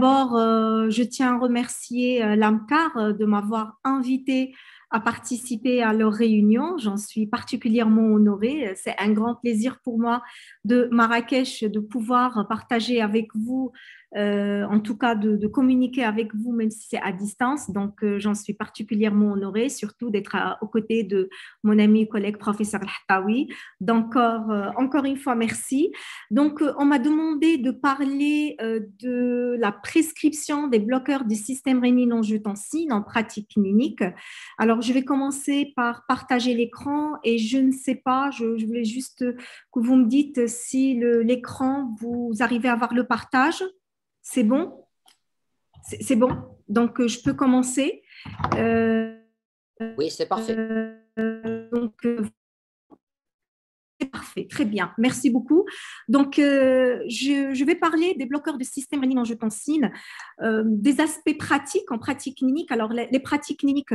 d'abord, je tiens à remercier l'AMCAR de m'avoir invité à participer à leur réunion. J'en suis particulièrement honorée. C'est un grand plaisir pour moi de Marrakech de pouvoir partager avec vous, en tout cas de communiquer avec vous, même si c'est à distance. Donc, j'en suis particulièrement honorée, surtout d'être aux côtés de mon ami et collègue professeur Al-Hattawi. Donc, encore une fois, merci. Donc, on m'a demandé de parler de la prescription des bloqueurs du système rénine-angiotensine en pratique clinique. Alors, je vais commencer par partager l'écran et je ne sais pas, je voulais juste que vous me dites si l'écran, vous arrivez à voir le partage. C'est bon? C'est bon? Donc, je peux commencer. Euh, Oui, c'est parfait. donc, Parfait, très bien, merci beaucoup. Donc, je vais parler des bloqueurs de système rénine-angiotensine, des aspects pratiques en pratique clinique. Alors, les pratiques cliniques,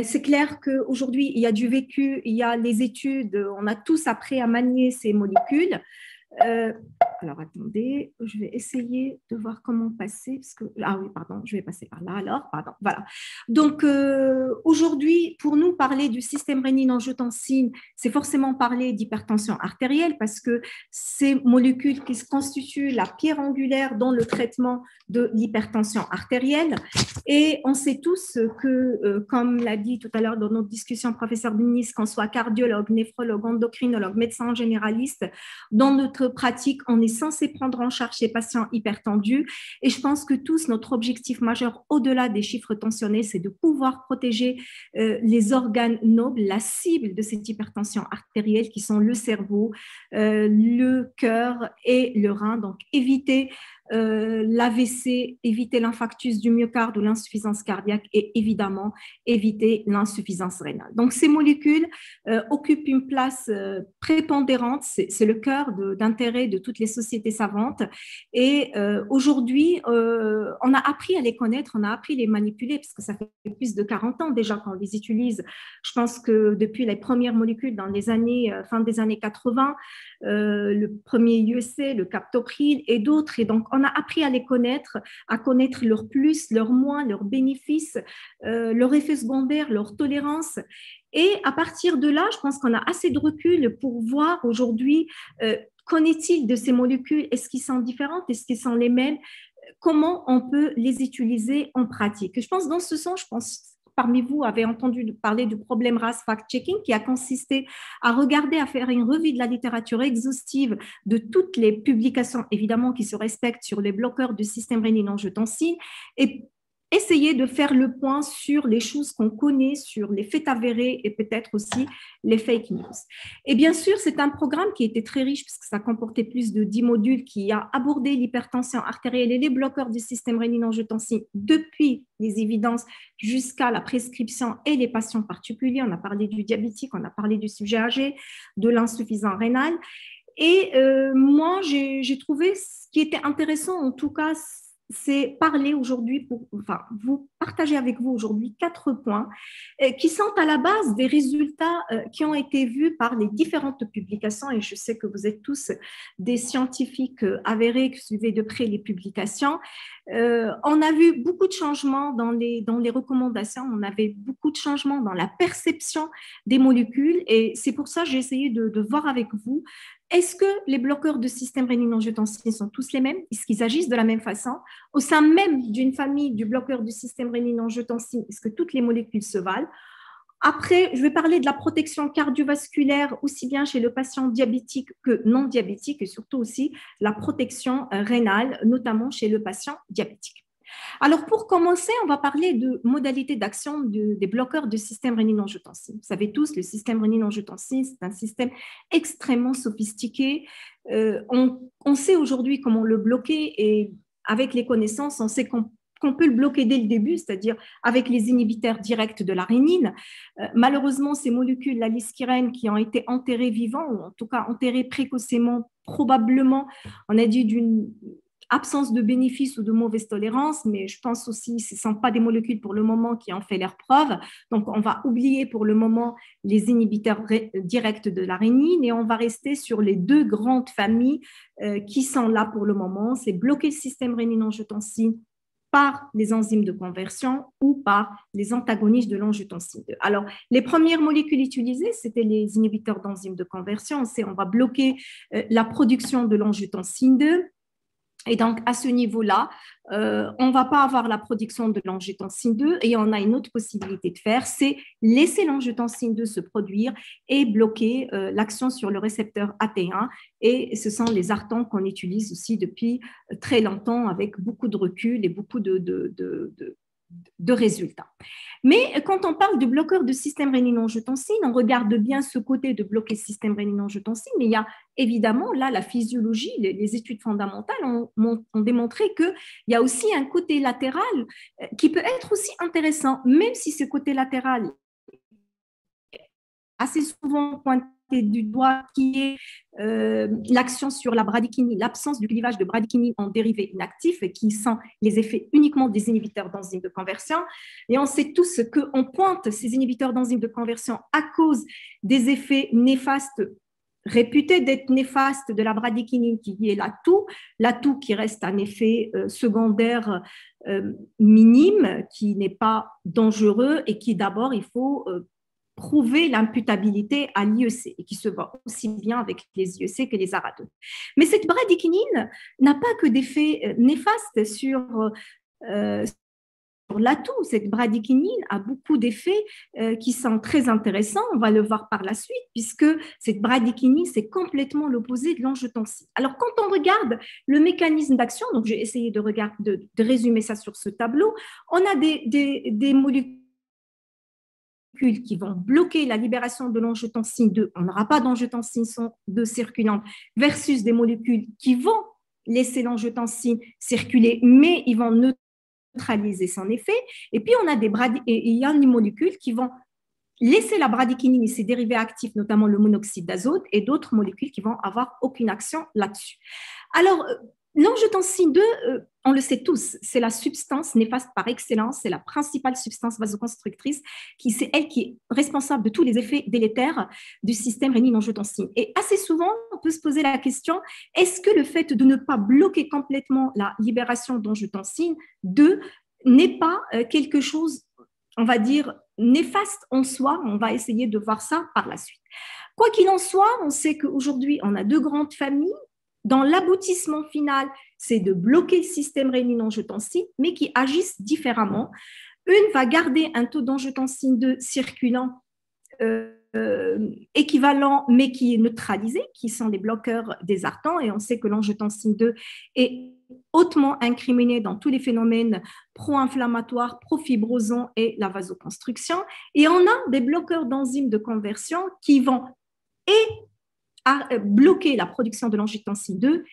c'est clair qu'aujourd'hui, il y a du vécu, il y a les études, on a tous appris à manier ces molécules. Euh, alors, attendez, je vais essayer de voir comment passer. Parce que, ah oui, pardon, je vais passer par là alors. Pardon, voilà. Donc, aujourd'hui, pour nous, parler du système rénine-angiotensine, c'est forcément parler d'hypertension artérielle parce que ces molécules qui se constituent la pierre angulaire dans le traitement de l'hypertension artérielle. Et on sait tous que, comme l'a dit tout à l'heure dans notre discussion, professeur Denis, qu'on soit cardiologue, néphrologue, endocrinologue, médecin généraliste, dans notre pratique, on est censé prendre en charge ces patients hypertendus. Et je pense que tous, notre objectif majeur, au-delà des chiffres tensionnés, c'est de pouvoir protéger les organes nobles, la cible de cette hypertension artérielle, qui sont le cerveau, le cœur et le rein. Donc, éviter l'AVC, éviter l'infarctus du myocarde ou l'insuffisance cardiaque et évidemment éviter l'insuffisance rénale. Donc ces molécules occupent une place prépondérante, c'est le cœur d'intérêt de toutes les sociétés savantes et aujourd'hui on a appris à les connaître, on a appris à les manipuler parce que ça fait plus de 40 ans déjà qu'on les utilise. Je pense que depuis les premières molécules dans les années, fin des années 80, le premier USC, le captopril et d'autres. Et donc, on a appris à les connaître, à connaître leurs plus, leurs moins, leurs bénéfices, leurs effets secondaires, leur tolérance. Et à partir de là, je pense qu'on a assez de recul pour voir aujourd'hui qu'en est-il de ces molécules. Est-ce qu'ils sont différentes? Est-ce qu'ils sont les mêmes? Comment on peut les utiliser en pratique? Je pense dans ce sens, je pense parmi vous avez entendu parler du problème RAS fact-checking qui a consisté à regarder, à faire une revue de la littérature exhaustive de toutes les publications, évidemment, qui se respectent sur les bloqueurs du système rénine-angiotensine et essayer de faire le point sur les choses qu'on connaît, sur les faits avérés et peut-être aussi les fake news. Et bien sûr, c'est un programme qui était très riche puisque ça comportait plus de 10 modules qui a abordé l'hypertension artérielle et les bloqueurs du système rénine-angiotensine depuis les évidences jusqu'à la prescription et les patients particuliers. On a parlé du diabétique, on a parlé du sujet âgé, de l'insuffisant rénal. Et moi, j'ai trouvé ce qui était intéressant, en tout cas, c'est parler aujourd'hui, vous partager avec vous aujourd'hui 4 points qui sont à la base des résultats qui ont été vus par les différentes publications. Et je sais que vous êtes tous des scientifiques avérés qui suivez de près les publications. On a vu beaucoup de changements dans les recommandations, on avait beaucoup de changements dans la perception des molécules. Et c'est pour ça que j'ai essayé de voir avec vous. Est-ce que les bloqueurs de système rénine-angiotensine sont tous les mêmes? Est-ce qu'ils agissent de la même façon? Au sein même d'une famille du bloqueur du système rénine-angiotensine, est-ce que toutes les molécules se valent? Après, je vais parler de la protection cardiovasculaire aussi bien chez le patient diabétique que non diabétique et surtout aussi la protection rénale, notamment chez le patient diabétique. Alors, pour commencer, on va parler de modalités d'action des bloqueurs du système rénine-angiotensine. Vous savez tous, le système rénine-angiotensine, c'est un système extrêmement sophistiqué. On sait aujourd'hui comment le bloquer et avec les connaissances, on sait qu'on peut le bloquer dès le début, c'est-à-dire avec les inhibiteurs directs de la rénine. Malheureusement, ces molécules, la liskirène, qui ont été enterrées vivants, ou en tout cas enterrées précocement, probablement, on a dit d'une absence de bénéfice ou de mauvaise tolérance, mais je pense aussi que ce ne sont pas des molécules pour le moment qui ont fait leur preuve. Donc, on va oublier pour le moment les inhibiteurs directs de la rénine et on va rester sur les 2 grandes familles qui sont là pour le moment. C'est bloquer le système rénine-angiotensine par les enzymes de conversion ou par les antagonistes de l'angiotensine 2. Alors, les premières molécules utilisées, c'était les inhibiteurs d'enzymes de conversion. On va bloquer la production de l'angiotensine 2. Et donc, à ce niveau-là, on ne va pas avoir la production de l'angiotensine 2 et on a une autre possibilité de faire, c'est laisser l'angiotensine 2 se produire et bloquer l'action sur le récepteur AT1. Et ce sont les artans qu'on utilise aussi depuis très longtemps avec beaucoup de recul et beaucoup de résultats. Mais quand on parle de bloqueur de système rénine-angiotensine, on regarde bien ce côté de bloquer le système rénine-angiotensine, mais il y a évidemment là la physiologie, les études fondamentales ont démontré qu'il y a aussi un côté latéral qui peut être aussi intéressant, même si ce côté latéral assez souvent pointé du doigt, qui est l'action sur la bradykinin, l'absence du clivage de bradykinin en dérivés inactifs, qui sont les effets uniquement des inhibiteurs d'enzymes de conversion. Et on sait tous qu'on pointe ces inhibiteurs d'enzymes de conversion à cause des effets néfastes, réputés d'être néfastes, de la bradykinin, qui est l'atout qui reste un effet secondaire minime, qui n'est pas dangereux et qui d'abord, il faut prouver l'imputabilité à l'IEC et qui se voit aussi bien avec les IEC que les ARA2. Mais cette bradykinin n'a pas que d'effets néfastes sur l'atout. Cette bradykinin a beaucoup d'effets qui sont très intéressants, on va le voir par la suite, puisque cette bradykinin, c'est complètement l'opposé de l'angiotensine. Alors, quand on regarde le mécanisme d'action, donc j'ai essayé de résumer ça sur ce tableau, on a des molécules qui vont bloquer la libération de l'angiotensine 2, on n'aura pas d'angiotensine 2 circulante, versus des molécules qui vont laisser l'angiotensine circuler, mais ils vont neutraliser son effet. Et puis, il y a des molécules qui vont laisser la bradykinin et ses dérivés actifs, notamment le monoxyde d'azote, et d'autres molécules qui vont avoir aucune action là-dessus. Alors, l'angiotensine 2, on le sait tous, c'est la substance néfaste par excellence, c'est la principale substance vasoconstrictrice, c'est elle qui est responsable de tous les effets délétères du système rénine-angiotensine. Et assez souvent, on peut se poser la question, est-ce que le fait de ne pas bloquer complètement la libération d'angiotensine 2 n'est pas quelque chose, on va dire, néfaste en soi? On va essayer de voir ça par la suite. Quoi qu'il en soit, on sait qu'aujourd'hui, on a deux grandes familles. Dans l'aboutissement final, c'est de bloquer le système rénine-angiotensine, mais qui agissent différemment. Une va garder un taux d'angiotensine 2 circulant équivalent, mais qui est neutralisé, qui sont des bloqueurs des artans, et on sait que l'angiotensine 2 est hautement incriminée dans tous les phénomènes pro-inflammatoires, pro-fibrosants et la vasoconstriction. Et on a des bloqueurs d'enzymes de conversion qui vont bloquer la production de l'angiotensine 2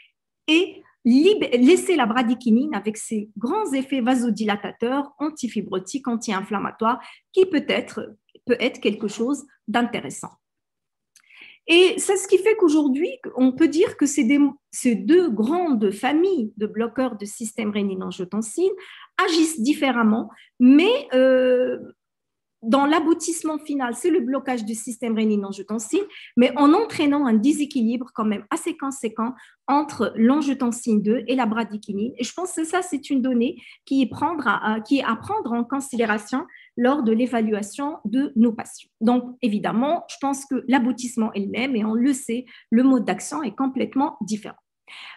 et laisser la bradykinin avec ses grands effets vasodilatateurs, antifibrotiques, anti-inflammatoires, qui peut être quelque chose d'intéressant. Et c'est ce qui fait qu'aujourd'hui, on peut dire que ces deux grandes familles de bloqueurs de système rénine-angiotensine agissent différemment, mais dans l'aboutissement final, c'est le blocage du système rénine-angiotensine, mais en entraînant un déséquilibre quand même assez conséquent entre l'angiotensine 2 et la bradykinin. Et je pense que ça, c'est une donnée qui est à prendre en considération lors de l'évaluation de nos patients. Donc, évidemment, je pense que l'aboutissement est le même et on le sait, le mode d'action est complètement différent.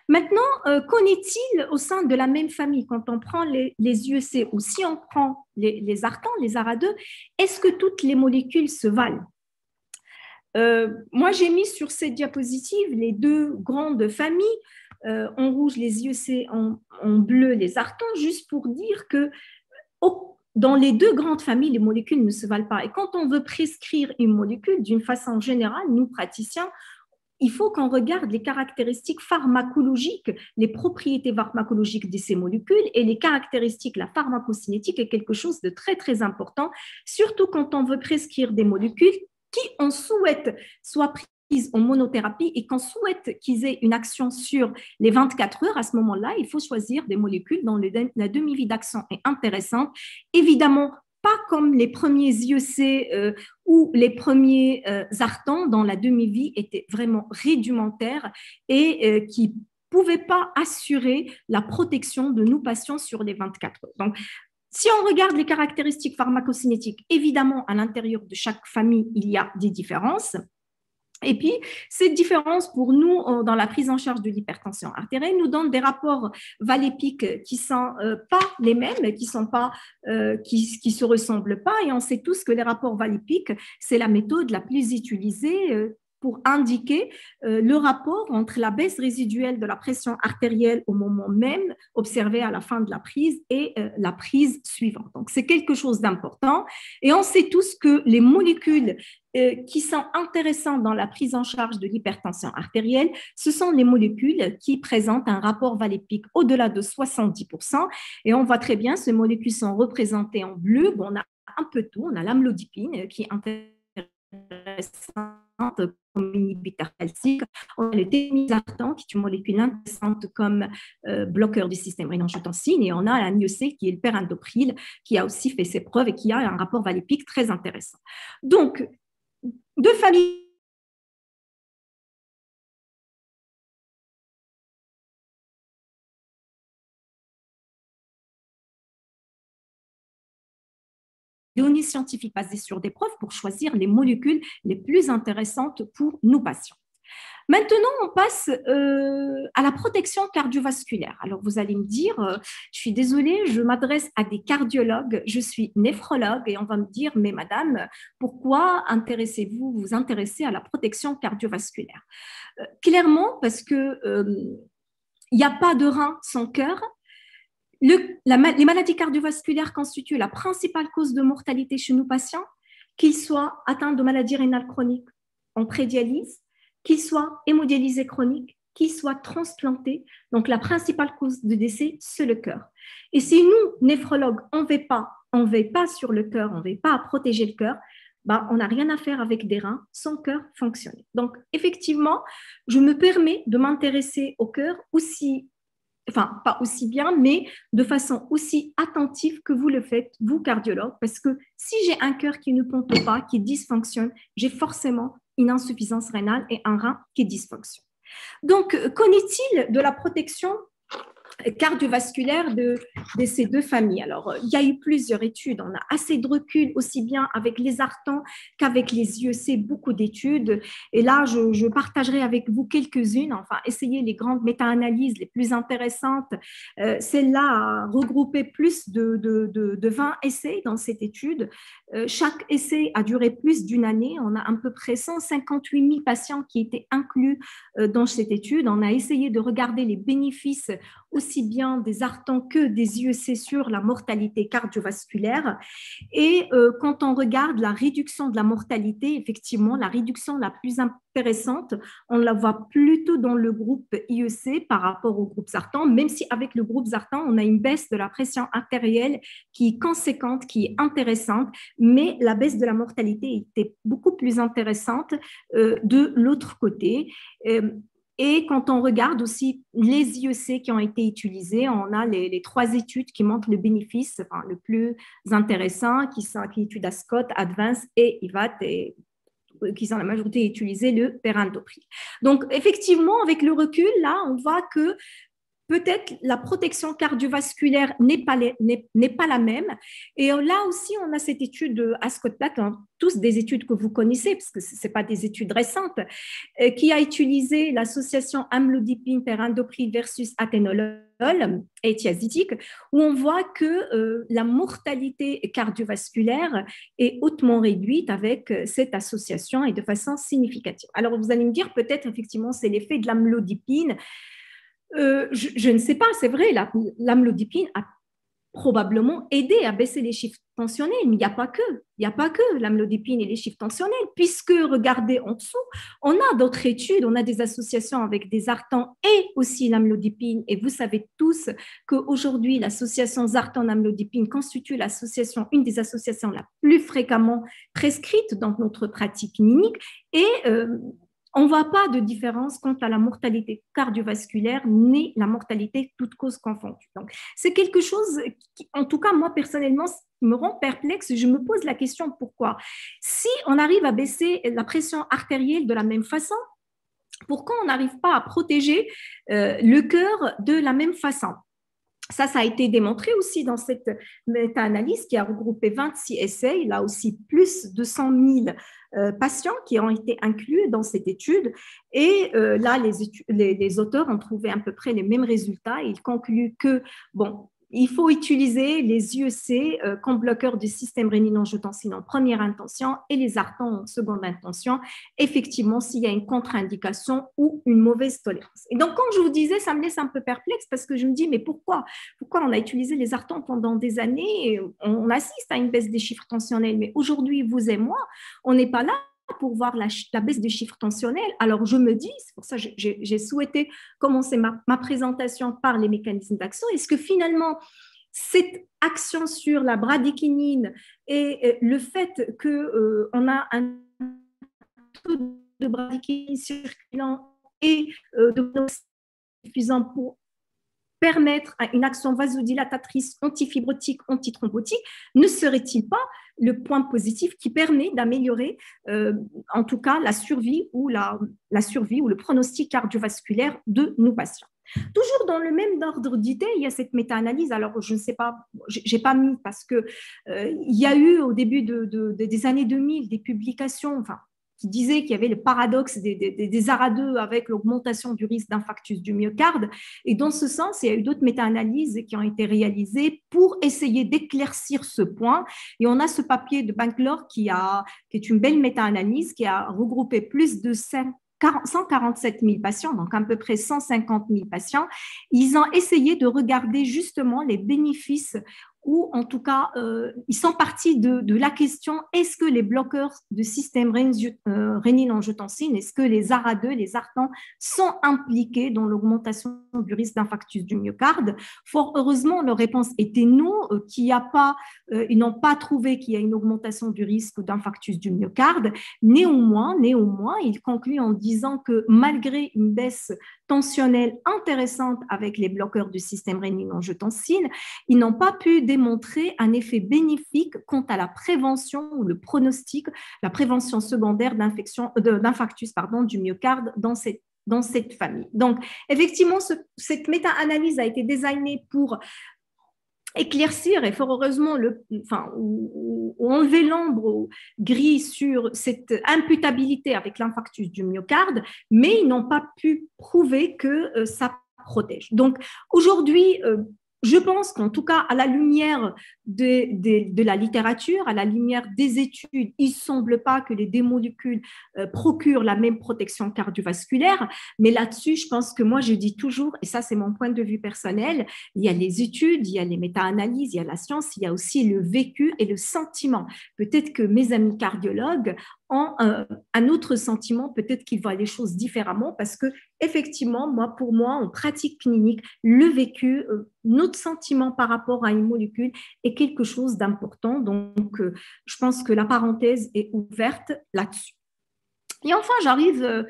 Maintenant, qu'en est-il au sein de la même famille quand on prend les IEC ou si on prend les artans, les ARA2, est-ce que toutes les molécules se valent? Moi, j'ai mis sur cette diapositive les deux grandes familles, en rouge les IEC, en bleu les artans, juste pour dire que dans les deux grandes familles, les molécules ne se valent pas. Et quand on veut prescrire une molécule, d'une façon générale, nous, praticiens, il faut qu'on regarde les caractéristiques pharmacologiques, les propriétés pharmacologiques de ces molécules et les caractéristiques, la pharmacocinétique est quelque chose de très, très important, surtout quand on veut prescrire des molécules qui, on souhaite, soient prises en monothérapie et qu'on souhaite qu'ils aient une action sur les 24 heures. À ce moment-là, il faut choisir des molécules dont la demi-vie d'action est intéressante. Évidemment, pas comme les premiers IEC ou les premiers artans dont la demi-vie était vraiment rudimentaire et qui pouvait pas assurer la protection de nos patients sur les 24 heures. Donc, si on regarde les caractéristiques pharmacocinétiques, évidemment, à l'intérieur de chaque famille, il y a des différences. Et puis, cette différence pour nous dans la prise en charge de l'hypertension artérielle nous donne des rapports valépiques qui sont pas les mêmes, qui se ressemblent pas. Et on sait tous que les rapports valépiques, c'est la méthode la plus utilisée pour indiquer le rapport entre la baisse résiduelle de la pression artérielle au moment même observé à la fin de la prise et la prise suivante. Donc, c'est quelque chose d'important. Et on sait tous que les molécules qui sont intéressantes dans la prise en charge de l'hypertension artérielle, ce sont les molécules qui présentent un rapport valépique au-delà de 70%. Et on voit très bien, ces molécules sont représentées en bleu. Bon, on a un peu tout. On a l'amlodipine qui est intéressante comme inhibiteur calcique. On a le témisartan qui est une molécule intéressante comme bloqueur du système rénin-angiotensin, et on a la MyoC qui est le perindopril qui a aussi fait ses preuves et qui a un rapport valépique très intéressant. Donc, deux familles données scientifiques basées sur des preuves pour choisir les molécules les plus intéressantes pour nos patients. Maintenant, on passe à la protection cardiovasculaire. Alors, vous allez me dire, je suis désolée, je m'adresse à des cardiologues, je suis néphrologue, et on va me dire, mais madame, pourquoi vous intéressez à la protection cardiovasculaire? Clairement, parce que il n'y a pas de rein sans cœur. Les maladies cardiovasculaires constituent la principale cause de mortalité chez nos patients, qu'ils soient atteints de maladies rénales chroniques en prédialyse, qu'ils soient hémodialysés chroniques, qu'ils soient transplantés. Donc, la principale cause de décès, c'est le cœur. Et si nous, néphrologues, on ne veille pas sur le cœur, on ne veille pas à protéger le cœur, on n'a rien à faire avec des reins sans cœur fonctionner. Donc, effectivement, je me permets de m'intéresser au cœur aussi, enfin, pas aussi bien, mais de façon aussi attentive que vous le faites, vous, cardiologues, parce que si j'ai un cœur qui ne pompe pas, qui dysfonctionne, j'ai forcément une insuffisance rénale et un rein qui dysfonctionne. Donc, qu'en est-il de la protection cardiovasculaire de ces deux familles? Alors, il y a eu plusieurs études. On a assez de recul aussi bien avec les ARTAN qu'avec les IEC, beaucoup d'études. Et là, je partagerai avec vous quelques-unes, enfin, essayer les grandes méta-analyses les plus intéressantes. Celle-là a regroupé plus de 20 essais dans cette étude. Chaque essai a duré plus d'une année. On a à peu près 158 000 patients qui étaient inclus dans cette étude. On a essayé de regarder les bénéfices aussi bien des ARTAN que des IEC sur la mortalité cardiovasculaire. Et quand on regarde la réduction de la mortalité, effectivement, la réduction la plus intéressante, on la voit plutôt dans le groupe IEC par rapport au groupe ARTAN, même si avec le groupe ARTAN, on a une baisse de la pression artérielle qui est conséquente, qui est intéressante, mais la baisse de la mortalité était beaucoup plus intéressante de l'autre côté. Et quand on regarde aussi les IEC qui ont été utilisés, on a les trois études qui montrent le bénéfice le plus intéressant, qui sont l'étude ASCOT, ADVANCE et IVAT, et qui sont la majorité utilisés le perindopril. Donc, effectivement, avec le recul, là, on voit que peut-être la protection cardiovasculaire n'est pas la même. Et là aussi, on a cette étude ASCOT-PLAT, tous des études que vous connaissez, parce que ce n'est pas des études récentes, qui a utilisé l'association amlodipine perindopril versus athénolol et thiazidique, où on voit que la mortalité cardiovasculaire est hautement réduite avec cette association et de façon significative. Alors, vous allez me dire, peut-être, effectivement, c'est l'effet de l'amlodipine. Je ne sais pas, c'est vrai, l'amlodipine a probablement aidé à baisser les chiffres tensionnels, mais il n'y a pas que l'amlodipine et les chiffres tensionnels, puisque regardez en dessous, on a d'autres études, on a des associations avec des ARTAN et aussi l'amlodipine, et vous savez tous qu'aujourd'hui, l'association ARTAN-amlodipine constitue une des associations la plus fréquemment prescrites dans notre pratique clinique, et on ne voit pas de différence quant à la mortalité cardiovasculaire ni la mortalité toute cause confondue. Donc, c'est quelque chose qui, en tout cas, moi, personnellement, me rend perplexe. Je me pose la question pourquoi. Si on arrive à baisser la pression artérielle de la même façon, pourquoi on n'arrive pas à protéger le cœur de la même façon? Ça a été démontré aussi dans cette méta-analyse qui a regroupé 26 essais. Là aussi, plus de 100 000 patients qui ont été inclus dans cette étude. Et là, les auteurs ont trouvé à peu près les mêmes résultats. Ils concluent que, bon, il faut utiliser les IEC comme bloqueurs du système rénine-angiotensine en première intention et les ARTAN en seconde intention, effectivement, s'il y a une contre-indication ou une mauvaise tolérance. Et donc, comme je vous disais, ça me laisse un peu perplexe parce que je me dis, mais pourquoi on a utilisé les ARTAN pendant des années et on assiste à une baisse des chiffres tensionnels, mais aujourd'hui, vous et moi, on n'est pas là pour voir la baisse des chiffres tensionnels. Alors, je me dis, c'est pour ça que j'ai souhaité commencer ma présentation par les mécanismes d'action. Est-ce que finalement, cette action sur la bradykinin et le fait qu'on a un taux de bradykinin circulant et de suffisant pour permettre à une action vasodilatatrice antifibrotique, antithrombotique, ne serait-il pas le point positif qui permet d'améliorer en tout cas la survie ou le pronostic cardiovasculaire de nos patients? Toujours dans le même ordre d'idée, il y a cette méta-analyse. Alors, je ne sais pas, j'ai pas mis parce que il y a eu au début des années 2000 des publications, enfin, qui disait qu'il y avait le paradoxe des ARA2 avec l'augmentation du risque d'infarctus du myocarde. Et dans ce sens, il y a eu d'autres méta-analyses qui ont été réalisées pour essayer d'éclaircir ce point. Et on a ce papier de Bangalore qui est une belle méta-analyse qui a regroupé plus de 147 000 patients, donc à peu près 150 000 patients. Ils ont essayé de regarder justement les bénéfices ou en tout cas, ils sont partis de la question, est-ce que les bloqueurs de système rénine-angiotensine, est-ce que les ARA2, les ARTAN sont impliqués dans l'augmentation du risque d'infarctus du myocarde? Fort heureusement, leur réponse était non, ils n'ont pas trouvé qu'il y a une augmentation du risque d'infarctus du myocarde. Néanmoins, ils concluent en disant que malgré une baisse tensionnelle intéressante avec les bloqueurs du système rénine-angiotensine, ils n'ont pas pu démontrer un effet bénéfique quant à la prévention ou le pronostic, la prévention secondaire d'infarctus du myocarde dans cette famille. Donc, effectivement, cette méta-analyse a été designée pour éclaircir et fort heureusement ou enlever l'ombre gris sur cette imputabilité avec l'infarctus du myocarde, mais ils n'ont pas pu prouver que ça protège. Donc aujourd'hui, je pense qu'en tout cas, à la lumière de la littérature, à la lumière des études, il ne semble pas que les deux molécules procurent la même protection cardiovasculaire. Mais là-dessus, je pense que moi, je dis toujours, et ça, c'est mon point de vue personnel, il y a les études, il y a les méta-analyses, il y a la science, il y a aussi le vécu et le sentiment. Peut-être que mes amis cardiologues ont un autre sentiment, peut-être qu'ils voient les choses différemment parce que effectivement, pour moi, en pratique clinique, le vécu, notre sentiment par rapport à une molécule est quelque chose d'important. Donc, je pense que la parenthèse est ouverte là-dessus. Et enfin, j'arrive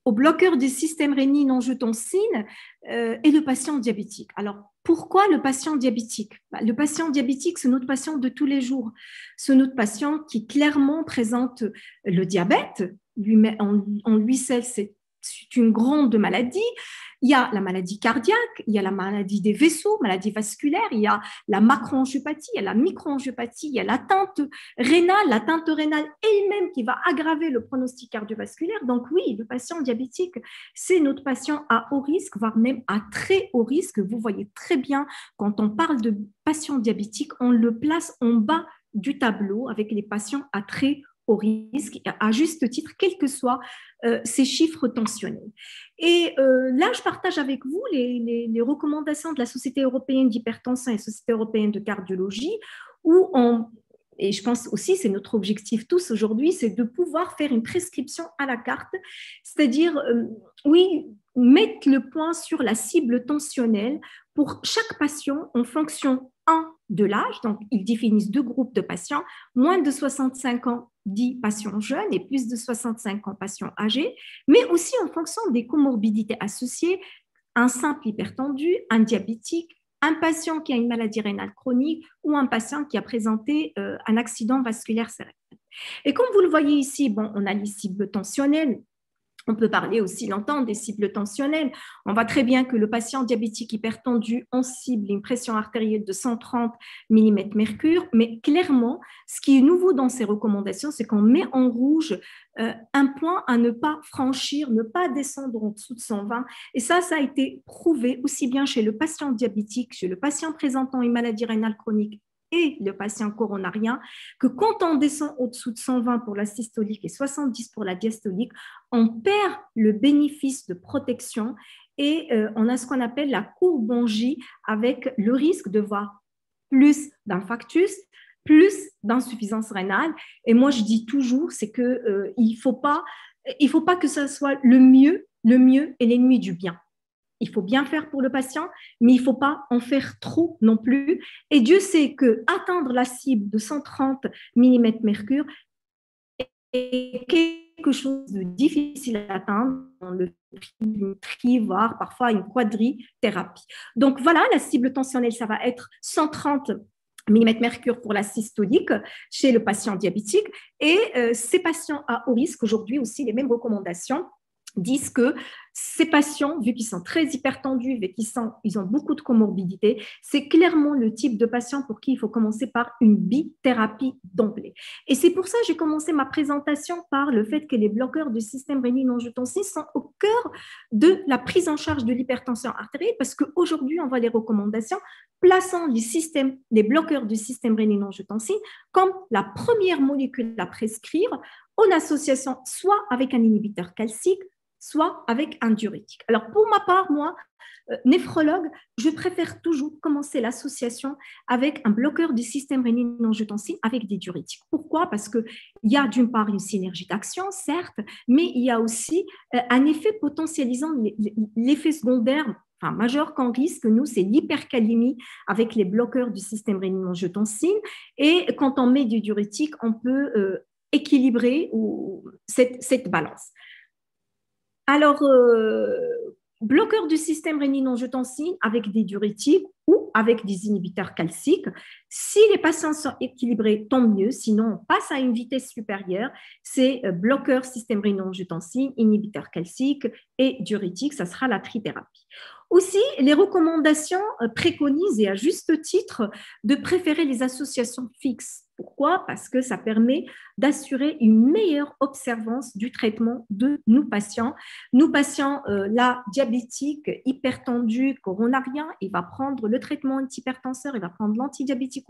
au bloqueur du système rénine-angiotensine et le patient diabétique. Alors, pourquoi le patient diabétique? Le patient diabétique, c'est notre patient de tous les jours. C'est notre patient qui clairement présente le diabète. En lui seul, c'est une grande maladie. Il y a la maladie cardiaque, il y a la maladie des vaisseaux, maladie vasculaire, il y a la macroangiopathie, il y a la microangiopathie, il y a l'atteinte rénale elle-même qui va aggraver le pronostic cardiovasculaire. Donc oui, le patient diabétique, c'est notre patient à haut risque, voire même à très haut risque. Vous voyez très bien, quand on parle de patient diabétique, on le place en bas du tableau avec les patients à très haut risque, à juste titre, quels que soient ces chiffres tensionnels. Et là, je partage avec vous les recommandations de la Société européenne d'hypertension et la Société européenne de cardiologie, et je pense aussi, c'est notre objectif tous aujourd'hui, c'est de pouvoir faire une prescription à la carte, c'est-à-dire, oui, mettre le point sur la cible tensionnelle pour chaque patient en fonction, de l'âge. Donc, ils définissent deux groupes de patients, moins de 65 ans, 10 patients jeunes, et plus de 65 ans, patients âgés, mais aussi en fonction des comorbidités associées, un simple hypertendu, un diabétique, un patient qui a une maladie rénale chronique ou un patient qui a présenté un accident vasculaire cérébral. Et comme vous le voyez ici, bon, on a les cibles tensionnelles. On peut parler aussi longtemps des cibles tensionnelles. On voit très bien que le patient diabétique hypertendu, on cible une pression artérielle de 130 mm/mercure, mais clairement, ce qui est nouveau dans ces recommandations, c'est qu'on met en rouge un point à ne pas franchir, ne pas descendre en dessous de 120. Et ça a été prouvé aussi bien chez le patient diabétique, chez le patient présentant une maladie rénale chronique et le patient coronarien, que quand on descend au-dessous de 120 pour la systolique et 70 pour la diastolique, on perd le bénéfice de protection et on a ce qu'on appelle la courbe en J avec le risque de voir plus d'infarctus, plus d'insuffisance rénale. Et moi, je dis toujours, c'est que il faut pas que ça soit le mieux est l'ennemi du bien. Il faut bien faire pour le patient, mais il ne faut pas en faire trop non plus. Et Dieu sait qu'atteindre la cible de 130 mm/mercure est quelque chose de difficile à atteindre dans le tri, voire parfois une quadrithérapie. Donc voilà, la cible tensionnelle, ça va être 130 mm/mercure pour la systolique chez le patient diabétique. Et ces patients à haut risque, aujourd'hui aussi, les mêmes recommandations disent que ces patients, vu qu'ils sont très hypertendus, vu qu'ils ont beaucoup de comorbidités, c'est clairement le type de patient pour qui il faut commencer par une bithérapie d'emblée. Et c'est pour ça que j'ai commencé ma présentation par le fait que les bloqueurs du système rénine-angiotensine sont au cœur de la prise en charge de l'hypertension artérielle, parce qu'aujourd'hui, on voit les recommandations plaçant les bloqueurs du système rénine-angiotensine comme la première molécule à prescrire en association soit avec un inhibiteur calcique, soit avec un diurétique. Alors, pour ma part, moi, néphrologue, je préfère toujours commencer l'association avec un bloqueur du système rénine-angiotensine avec des diurétiques. Pourquoi? Parce qu'il y a d'une part une synergie d'action, certes, mais il y a aussi un effet potentialisant l'effet secondaire majeur qu'on risque, nous, c'est l'hypercalémie avec les bloqueurs du système rénine-angiotensine. Et quand on met du diurétique, on peut équilibrer cette balance. Alors, bloqueur du système rénine-angiotensine avec des diurétiques ou avec des inhibiteurs calciques. Si les patients sont équilibrés, tant mieux. Sinon, on passe à une vitesse supérieure. C'est bloqueur système rénine-angiotensine, inhibiteur calcique et diurétique. Ça sera la trithérapie. Aussi, les recommandations préconisent, et à juste titre, de préférer les associations fixes. Pourquoi? Parce que ça permet d'assurer une meilleure observance du traitement de nos patients. Nos patients, là, diabétiques, hypertendus, coronariens, il va prendre le traitement antihypertenseur, il va prendre l'antidiabétique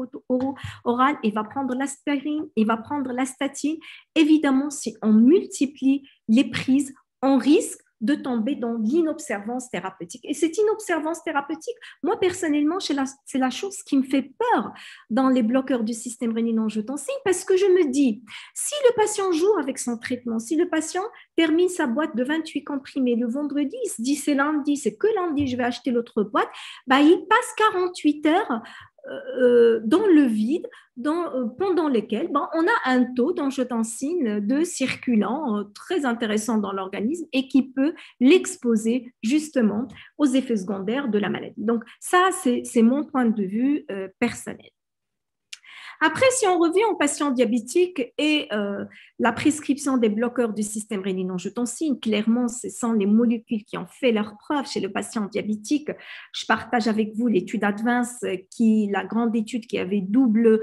oral, il va prendre l'aspirine, il va prendre la statine. Évidemment, si on multiplie les prises, on risque de tomber dans l'inobservance thérapeutique. Et cette inobservance thérapeutique, moi personnellement, c'est la chose qui me fait peur dans les bloqueurs du système rénine-angiotensine, parce que je me dis, si le patient joue avec son traitement, si le patient termine sa boîte de 28 comprimés le vendredi, il se dit c'est lundi, c'est que lundi je vais acheter l'autre boîte, il passe 48 heures dans le vide, pendant lesquels on a un taux d'angiotensine de circulant très intéressant dans l'organisme et qui peut l'exposer justement aux effets secondaires de la maladie. Donc ça, c'est mon point de vue personnel. Après, si on revient aux patients diabétiques et la prescription des bloqueurs du système rénine-angiotensine, clairement, ce sont les molécules qui ont fait leur preuve chez le patient diabétique. Je partage avec vous l'étude Advance, la grande étude qui avait double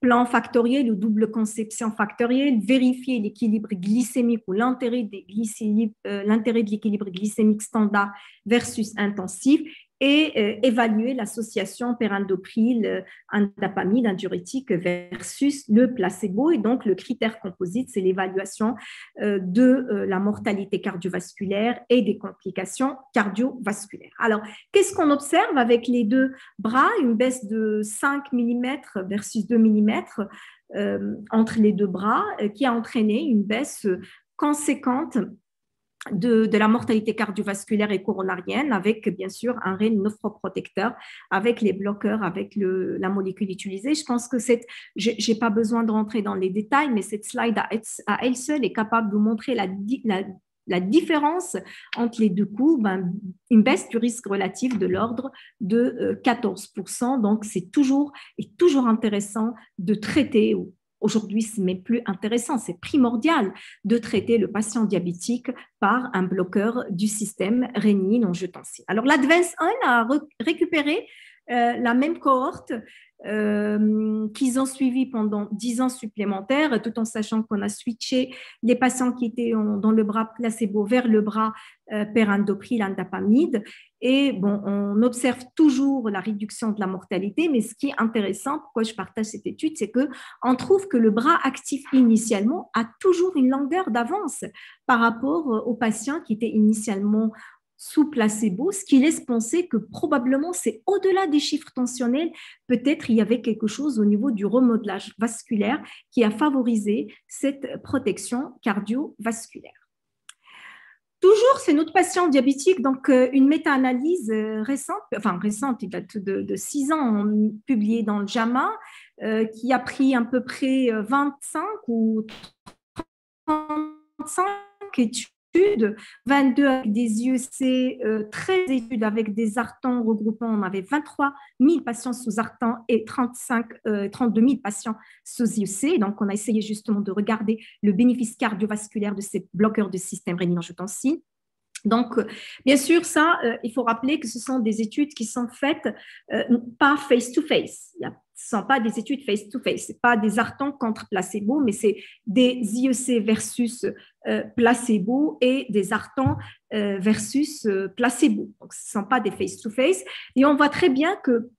plan factoriel ou double conception factorielle, vérifier l'équilibre glycémique ou l'intérêt de l'équilibre glycémique standard versus intensif et évaluer l'association pérandopril, indapamide, un diurétique versus le placebo. Et donc, le critère composite, c'est l'évaluation de la mortalité cardiovasculaire et des complications cardiovasculaires. Alors, qu'est-ce qu'on observe avec les deux bras? Une baisse de 5 mm versus 2 mm entre les deux bras qui a entraîné une baisse conséquente de la mortalité cardiovasculaire et coronarienne avec bien sûr un réel nephroprotecteur avec les bloqueurs, avec la molécule utilisée. Je pense que je n'ai pas besoin de rentrer dans les détails, mais cette slide à elle seule est capable de vous montrer la différence entre les deux courbes, une baisse du risque relatif de l'ordre de 14%. Donc, c'est toujours intéressant de traiter aujourd'hui, ce n'est plus intéressant, c'est primordial de traiter le patient diabétique par un bloqueur du système rénine-angiotensine. Alors, l'Advance 1 a récupéré la même cohorte qu'ils ont suivi pendant 10 ans supplémentaires, tout en sachant qu'on a switché les patients qui étaient dans le bras placebo vers le bras périndopryl indapamide. Et bon, on observe toujours la réduction de la mortalité, mais ce qui est intéressant, pourquoi je partage cette étude, c'est qu'on trouve que le bras actif initialement a toujours une longueur d'avance par rapport aux patients qui étaient initialement sous placebo, ce qui laisse penser que probablement c'est au-delà des chiffres tensionnels, peut-être il y avait quelque chose au niveau du remodelage vasculaire qui a favorisé cette protection cardiovasculaire. Toujours, c'est notre patient diabétique, donc une méta-analyse récente, il date de 6 ans, publiée dans le JAMA, qui a pris à peu près 25 ou 35 études, 22 avec des IEC, 13 études avec des ARTAN regroupant, on avait 23 000 patients sous ARTAN et 32 000 patients sous IEC. Donc, on a essayé justement de regarder le bénéfice cardiovasculaire de ces bloqueurs de système rénine-angiotensine. Donc, bien sûr, ça, il faut rappeler que ce sont des études qui sont faites pas face-to-face. Ce ne sont pas des études face-to-face. Ce n'est pas des ARTAN contre placebo, mais c'est des IEC versus placebo et des ARTAN versus placebo. Donc, ce ne sont pas des face-to-face. Et on voit très bien que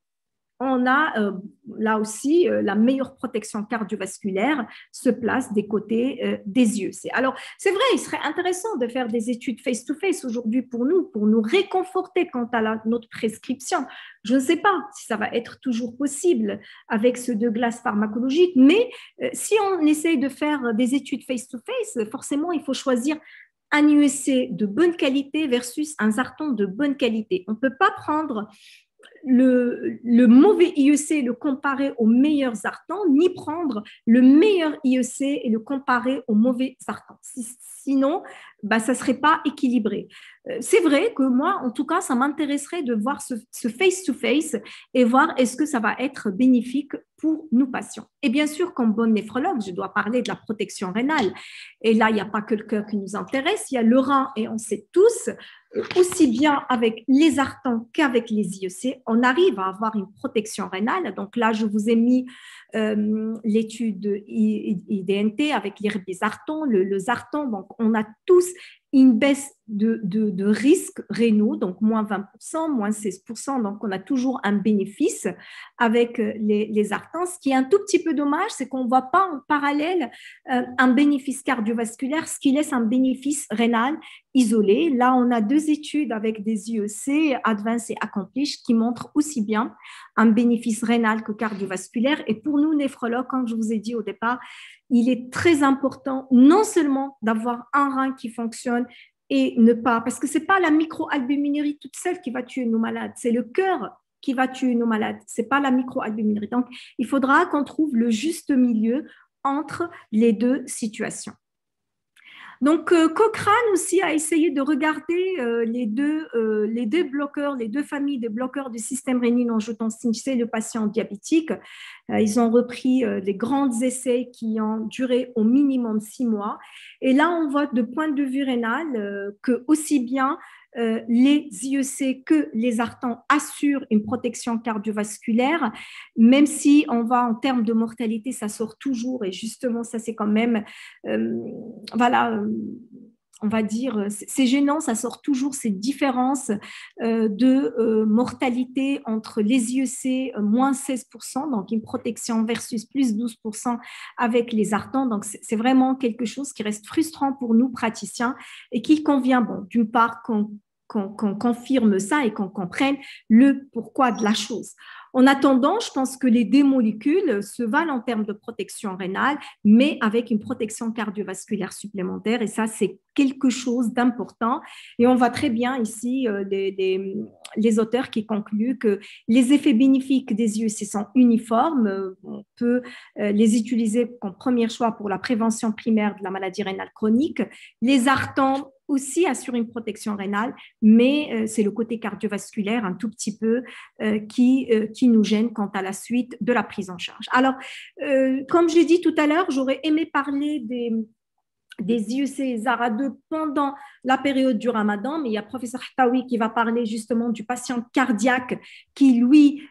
on a là aussi la meilleure protection cardiovasculaire se place des côtés des yeux. Alors, c'est vrai, il serait intéressant de faire des études face-to-face aujourd'hui pour nous réconforter quant à notre prescription. Je ne sais pas si ça va être toujours possible avec ce de glace pharmacologique, mais si on essaye de faire des études face-to-face, forcément, il faut choisir un IEC de bonne qualité versus un Zartan de bonne qualité. On ne peut pas prendre le mauvais IEC et le comparer aux meilleurs Zartans, ni prendre le meilleur IEC et le comparer aux mauvais Zartans. Sinon, ça ne serait pas équilibré. C'est vrai que moi, en tout cas, ça m'intéresserait de voir ce face-to-face et voir est-ce que ça va être bénéfique pour nos patients. Et bien sûr, comme bonne néphrologue, je dois parler de la protection rénale. Et là, il n'y a pas que le cœur qui nous intéresse, il y a le rein et on sait tous, aussi bien avec les ARTAN qu'avec les IEC, on arrive à avoir une protection rénale. Donc là, je vous ai mis l'étude IDNT avec l'irbesartan, le Zartan. Donc, on a tous une baisse de risques rénaux, donc moins 20%, moins 16%. Donc, on a toujours un bénéfice avec les Zartans. Ce qui est un tout petit peu dommage, c'est qu'on ne voit pas en parallèle un bénéfice cardiovasculaire, ce qui laisse un bénéfice rénal isolé. Là, on a 2 études avec des IEC, Advance et Accomplish, qui montrent aussi bien un bénéfice rénal que cardiovasculaire. Et pour nous, néphrologues, comme je vous ai dit au départ, il est très important non seulement d'avoir un rein qui fonctionne et ne pas, parce que ce n'est pas la microalbuminurie toute seule qui va tuer nos malades, c'est le cœur qui va tuer nos malades, ce n'est pas la microalbuminurie. Donc, il faudra qu'on trouve le juste milieu entre les 2 situations. Donc, Cochrane aussi a essayé de regarder les deux bloqueurs, les 2 familles de bloqueurs du système rénine-angiotensine chez le patient diabétique. Ils ont repris des grands essais qui ont duré au minimum 6 mois. Et là, on voit de point de vue rénal que aussi bien les IEC que les ARTAN assurent une protection cardiovasculaire, même si on va en termes de mortalité, ça sort toujours, et justement, ça c'est quand même, on va dire, c'est gênant, ça sort toujours ces différences de mortalité entre les IEC, moins 16%, donc une protection versus plus 12% avec les ARTAN. Donc, c'est vraiment quelque chose qui reste frustrant pour nous, praticiens, et qu'il convient, d'une part, qu'on confirme ça et qu'on comprenne le pourquoi de la chose. En attendant, je pense que les 2 molécules se valent en termes de protection rénale, mais avec une protection cardiovasculaire supplémentaire, et ça, c'est quelque chose d'important. Et on voit très bien ici les auteurs qui concluent que les effets bénéfiques des IEC sont uniformes. On peut les utiliser comme premier choix pour la prévention primaire de la maladie rénale chronique. Les ARTAN aussi assure une protection rénale, mais c'est le côté cardiovasculaire un tout petit peu qui nous gêne quant à la suite de la prise en charge. Alors, comme j'ai dit tout à l'heure, j'aurais aimé parler des IEC ZARA2 pendant la période du Ramadan, mais il y a le professeur Htaoui qui va parler justement du patient cardiaque qui, lui,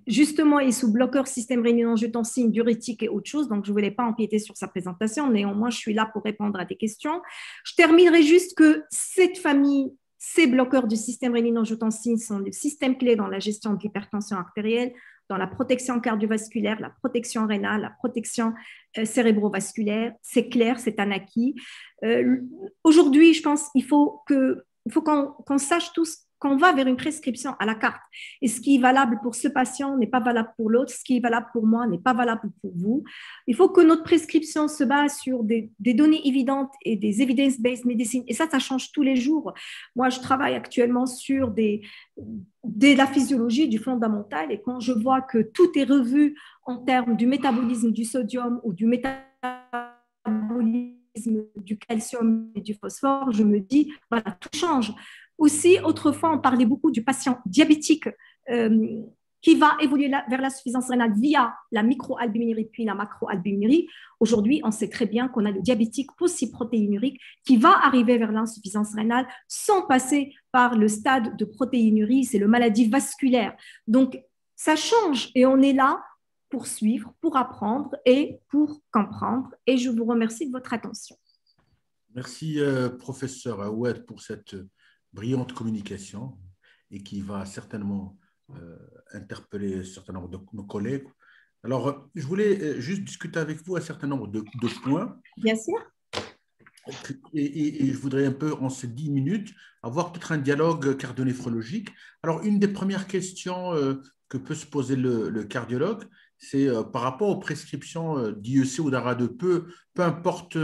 justement, est sous bloqueur système rénine-angiotensine, diurétique et autre chose, donc je ne voulais pas empiéter sur sa présentation, néanmoins, je suis là pour répondre à des questions. Je terminerai juste que cette famille, ces bloqueurs du système rénine-angiotensine sont des systèmes clés dans la gestion de l'hypertension artérielle, dans la protection cardiovasculaire, la protection rénale, la protection cérébrovasculaire. C'est clair, c'est un acquis. Aujourd'hui, je pense qu'il faut qu'on sache tous qu'on va vers une prescription à la carte. Et ce qui est valable pour ce patient n'est pas valable pour l'autre, ce qui est valable pour moi n'est pas valable pour vous. Il faut que notre prescription se base sur des données évidentes et des evidence-based medicine. Et ça change tous les jours. Moi, je travaille actuellement sur de la physiologie, du fondamental, et quand je vois que tout est revu en termes du métabolisme du sodium ou du métabolisme du calcium et du phosphore, je me dis, voilà, tout change. Aussi, autrefois, on parlait beaucoup du patient diabétique qui va évoluer vers l'insuffisance rénale via la microalbuminurie puis la macroalbuminurie. Aujourd'hui, on sait très bien qu'on a le diabétique polyprotéinurique qui va arriver vers l'insuffisance rénale sans passer par le stade de protéinurie, c'est le maladie vasculaire. Donc, ça change et on est là pour suivre, pour apprendre et pour comprendre. Et je vous remercie de votre attention. Merci, professeur Aouad, pour cette brillante communication et qui va certainement interpeller un certain nombre de nos collègues. Alors, je voulais juste discuter avec vous un certain nombre de points. Bien sûr. Et je voudrais un peu, en ces 10 minutes, avoir peut-être un dialogue cardio-néphrologique. Alors, une des premières questions que peut se poser le cardiologue, c'est par rapport aux prescriptions d'IEC ou d'ARA2, peu importe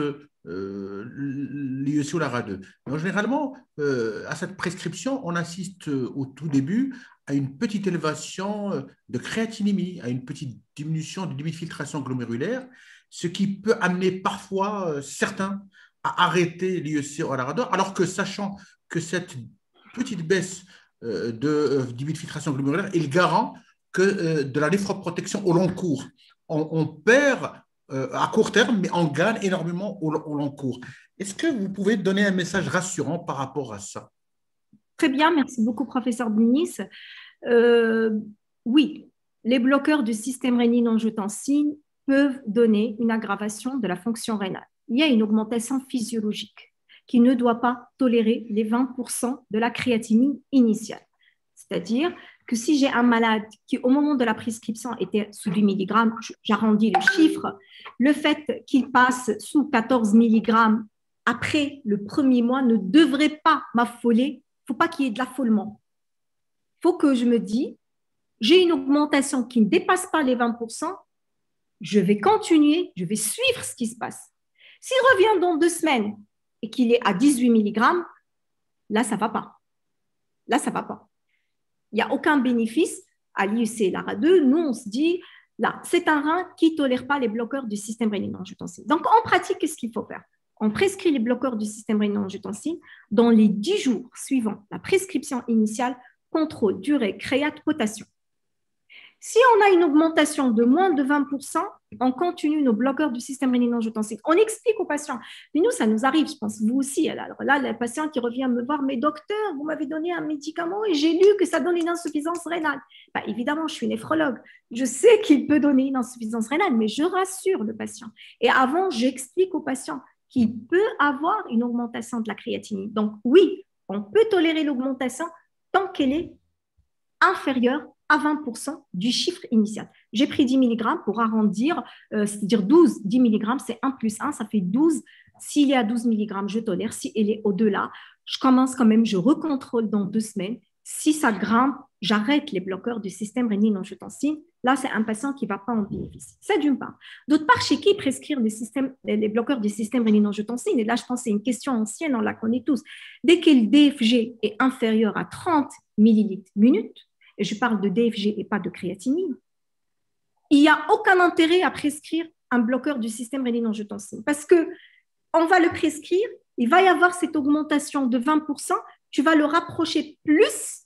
l'IEC ou l'ARA2. Donc, généralement, à cette prescription, on assiste au tout début à une petite élévation de créatinémie, à une petite diminution du débit de filtration glomérulaire, ce qui peut amener parfois certains à arrêter l'IEC ou l'ARA2, alors que sachant que cette petite baisse de débit de filtration glomérulaire est le garant de la néphroprotection au long cours. On perd à court terme, mais on gagne énormément au long cours. Est-ce que vous pouvez donner un message rassurant par rapport à ça? Très bien, merci beaucoup, professeur Denis. Oui, les bloqueurs du système rénine-angiotensine peuvent donner une aggravation de la fonction rénale. Il y a une augmentation physiologique qui ne doit pas tolérer les 20% de la créatinine initiale. C'est-à-dire que si j'ai un malade qui, au moment de la prescription, était sous 10 mg, j'arrondis le chiffre, le fait qu'il passe sous 14 mg après le premier mois ne devrait pas m'affoler. Il ne faut pas qu'il y ait de l'affolement. Il faut que je me dise, j'ai une augmentation qui ne dépasse pas les 20%, je vais continuer, je vais suivre ce qui se passe. S'il revient dans 2 semaines et qu'il est à 18 mg, là, ça ne va pas. Là, ça ne va pas. Il n'y a aucun bénéfice à l'IEC et l'ARA2. Nous, on se dit, là, c'est un rein qui ne tolère pas les bloqueurs du système rénine-angiotensine. Donc, en pratique, qu'est-ce qu'il faut faire? On prescrit les bloqueurs du système rénine-angiotensine dans les 10 jours suivant la prescription initiale, contrôle, durée, créate, potassium. Si on a une augmentation de moins de 20%, on continue nos bloqueurs du système rénine-angiotensine. On explique aux patients. Mais nous, ça nous arrive, je pense, vous aussi. Alors là, le patient qui revient me voir, mais docteur, vous m'avez donné un médicament et j'ai lu que ça donne une insuffisance rénale. Ben, évidemment, je suis néphrologue. Je sais qu'il peut donner une insuffisance rénale, mais je rassure le patient. Et avant, j'explique au patient qu'il peut avoir une augmentation de la créatinine. Donc oui, on peut tolérer l'augmentation tant qu'elle est inférieure à 20% du chiffre initial. J'ai pris 10 mg pour arrondir, c'est-à-dire 12, 10 mg, c'est 1 plus 1, ça fait 12. S'il est à 12 mg, je tolère. Si elle est au-delà, je commence quand même, je recontrôle dans 2 semaines. Si ça grimpe, j'arrête les bloqueurs du système rénine-angiotensine. Là, c'est un patient qui ne va pas en bénéficier. Ça, d'une part. D'autre part, chez qui prescrire les bloqueurs du système rénine-angiotensine? Et là, je pense que c'est une question ancienne, on la connaît tous. Dès que le DFG est inférieur à 30 millilitres minute, et je parle de DFG et pas de créatinine, il n'y a aucun intérêt à prescrire un bloqueur du système rénine-angiotensine. Parce que on va le prescrire, il va y avoir cette augmentation de 20%, tu vas le rapprocher plus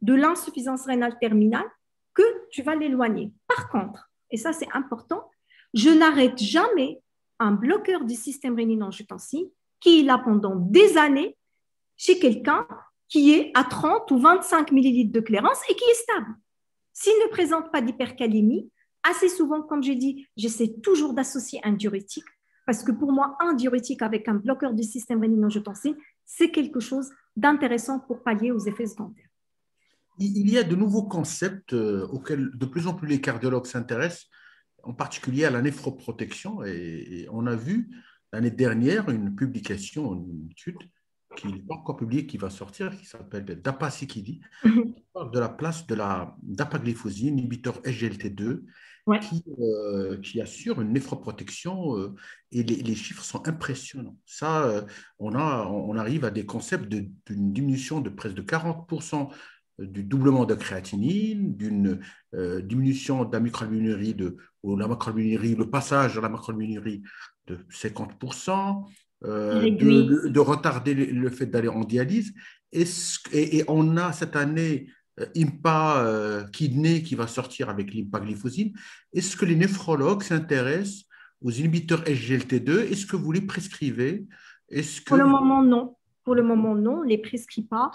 de l'insuffisance rénale terminale que tu vas l'éloigner. Par contre, et ça c'est important, je n'arrête jamais un bloqueur du système rénine-angiotensin qui est là pendant des années chez quelqu'un qui est à 30 ou 25 millilitres de clairance et qui est stable. S'il ne présente pas d'hypercalémie, assez souvent, comme j'ai dit, j'essaie toujours d'associer un diurétique parce que pour moi, un diurétique avec un bloqueur du système rénine-angiotensin, c'est quelque chose d'intéressant pour pallier aux effets secondaires. Il y a de nouveaux concepts auxquels de plus en plus les cardiologues s'intéressent, en particulier à la néphroprotection. Et on a vu l'année dernière une publication, une étude qui n'est pas encore publiée, qui va sortir, qui s'appelle Dapasikidi, qui parle de la place de la dapagliflozine, inhibiteur SGLT2, Ouais. qui assure une néphroprotection et les chiffres sont impressionnants. Ça, on arrive à des concepts d'une diminution de presque de 40% du doublement de créatinine, d'une diminution de la microalbuminurie, le passage à la macroalbuminurie de 50%, de retarder le fait d'aller en dialyse. Et on a cette année IMPA Kidney qui va sortir avec l'impagliflozine. Est-ce que les néphrologues s'intéressent aux inhibiteurs SGLT2? Est-ce que vous les prescrivez? Pour le moment, non. Pour le moment, non, on ne les prescrit pas.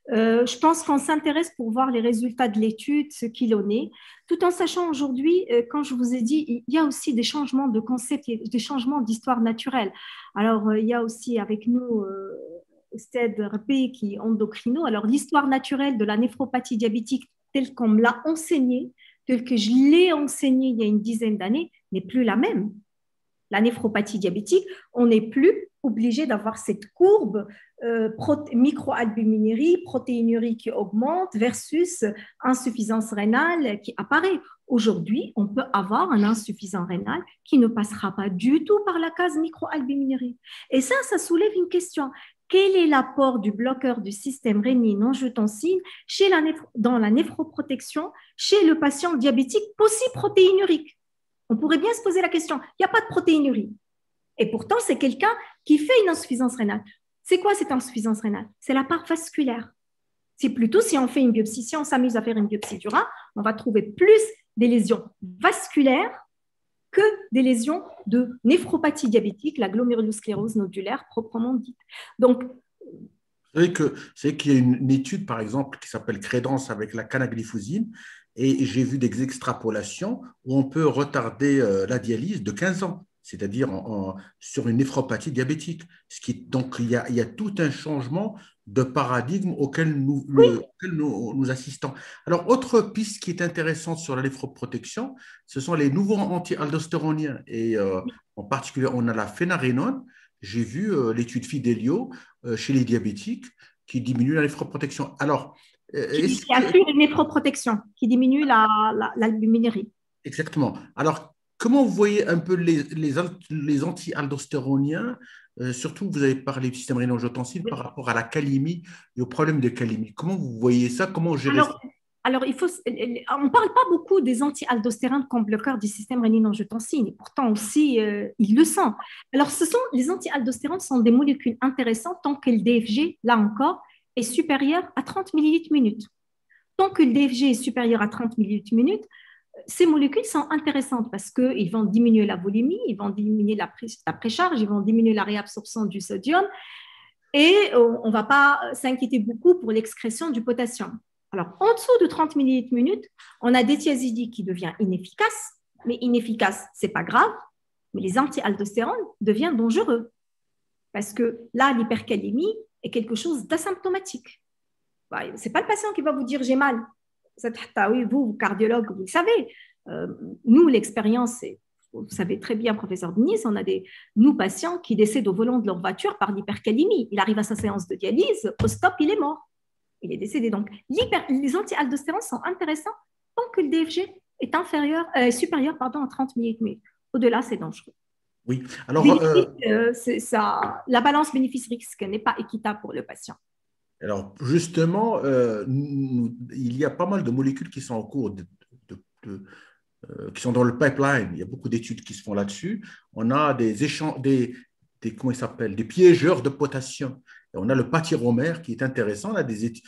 Je pense qu'on s'intéresse pour voir les résultats de l'étude, ce qu'il en est, tout en sachant aujourd'hui, quand je vous ai dit, il y a aussi des changements de concept, des changements d'histoire naturelle. Alors, il y a aussi avec nous Stade RP qui est endocrino. Alors, l'histoire naturelle de la néphropathie diabétique telle qu'on me l'a enseignée, telle que je l'ai enseignée il y a une dizaine d'années, n'est plus la même. La néphropathie diabétique, on n'est plus obligé d'avoir cette courbe microalbuminurie, protéinurie qui augmente versus insuffisance rénale qui apparaît. Aujourd'hui, on peut avoir un insuffisant rénal qui ne passera pas du tout par la case microalbuminurie. Et ça soulève une question. Quel est l'apport du bloqueur du système rénine-angiotensin dans la néphroprotection chez le patient diabétique polyprotéinurique? On pourrait bien se poser la question, il n'y a pas de protéinurie. Et pourtant, c'est quelqu'un qui fait une insuffisance rénale. C'est quoi cette insuffisance rénale? C'est la part vasculaire. C'est plutôt si on fait une biopsie, si on s'amuse à faire une biopsie du rein, on va trouver plus des lésions vasculaires que des lésions de néphropathie diabétique, la glomérulosclérose nodulaire proprement dite. Donc, c'est qu'il y a une étude, par exemple, qui s'appelle Crédence avec la canagliflozine, et j'ai vu des extrapolations où on peut retarder la dialyse de 15 ans, c'est-à-dire sur une néphropathie diabétique. Donc, il y a tout un changement de paradigme auquel nous assistons. Alors, autre piste qui est intéressante sur la néphroprotection, ce sont les nouveaux anti-aldostéroniens. Et en particulier, on a la phénarénone. J'ai vu l'étude Fidelio chez les diabétiques qui diminue la néphroprotection. Alors, qui affecte une néphroprotection, qui diminue l'albuminurie. Exactement. Alors, comment vous voyez un peu les anti-aldostéroniens, surtout vous avez parlé du système rénine-angiotensin par rapport à la calémie et au problème de calémie. Comment vous voyez ça? Comment gérer ça? Alors, on ne parle pas beaucoup des anti-aldostérones comme bloqueurs du système rénine-angiotensin, et pourtant aussi, ils le sont. Alors, les anti-aldostérones sont des molécules intéressantes tant que le DFG, là encore, est supérieur à 30 millilitres minute. Tant que le DFG est supérieur à 30 millilitres minute, ces molécules sont intéressantes parce qu'ils vont diminuer la volémie, ils vont diminuer la précharge, ils vont diminuer la réabsorption du sodium et on ne va pas s'inquiéter beaucoup pour l'excrétion du potassium. Alors, en dessous de 30 millilitres minute, on a des thiazidiques qui deviennent inefficaces, mais inefficaces, ce n'est pas grave, mais les anti-aldostérones deviennent dangereux parce que là, l'hypercalémie est quelque chose d'asymptomatique. Ce n'est pas le patient qui va vous dire « j'ai mal ». Oui, vous, cardiologue, vous le savez. Nous, l'expérience, vous savez très bien, professeur Denis, on a nous, patients qui décèdent au volant de leur voiture par l'hypercalémie. Il arrive à sa séance de dialyse, au stop, il est mort. Il est décédé. Donc, les anti-aldostérones sont intéressants tant que le DFG est supérieur à 30 millilitres. Au-delà, c'est dangereux. Oui, alors… la balance bénéfice-risque n'est pas équitable pour le patient. Alors, justement, il y a pas mal de molécules qui sont en cours, qui sont dans le pipeline. Il y a beaucoup d'études qui se font là-dessus. On a des comment il s'appelle, des piégeurs de potassium. Et on a le pâtiromère qui est intéressant, on a des études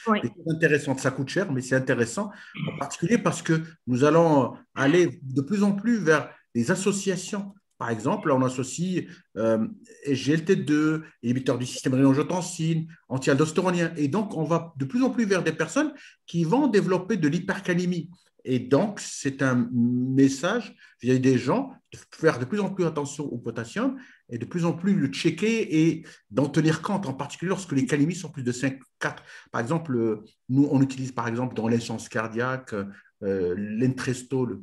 intéressantes, ça coûte cher, mais c'est intéressant, en particulier parce que nous allons aller de plus en plus vers des associations. Par exemple, on associe SGLT2, inhibiteur du système rénine-angiotensine, anti-aldostéronien. Et donc, on va de plus en plus vers des personnes qui vont développer de l'hypercalémie. Et donc, c'est un message vis-à-vis des gens de faire de plus en plus attention au potassium et de plus en plus le checker et d'en tenir compte, en particulier lorsque les calémies sont plus de 5, 4. Par exemple, nous, on utilise par exemple dans l'insuffisance cardiaque l'Entresto, le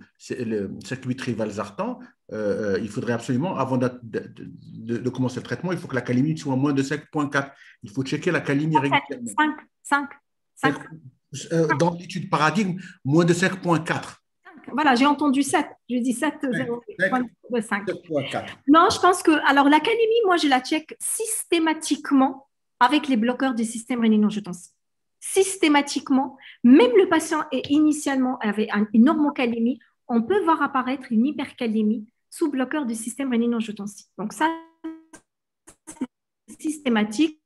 circuit valsartan. Il faudrait absolument, avant de commencer le traitement, il faut que la calémie soit moins de 5,4. Il faut checker la calémie régulièrement. 5. Dans l'étude paradigme, moins de 5,4. Voilà, j'ai entendu 7. Je dis 7,5. Non, je pense que, alors la calémie, moi, je la check systématiquement avec les bloqueurs du système rénine-angiotensine. Systématiquement, même le patient est initialement avait une normocalémie, on peut voir apparaître une hypercalémie sous bloqueur du système rénine-angiotensine. Donc ça, c'est systématique.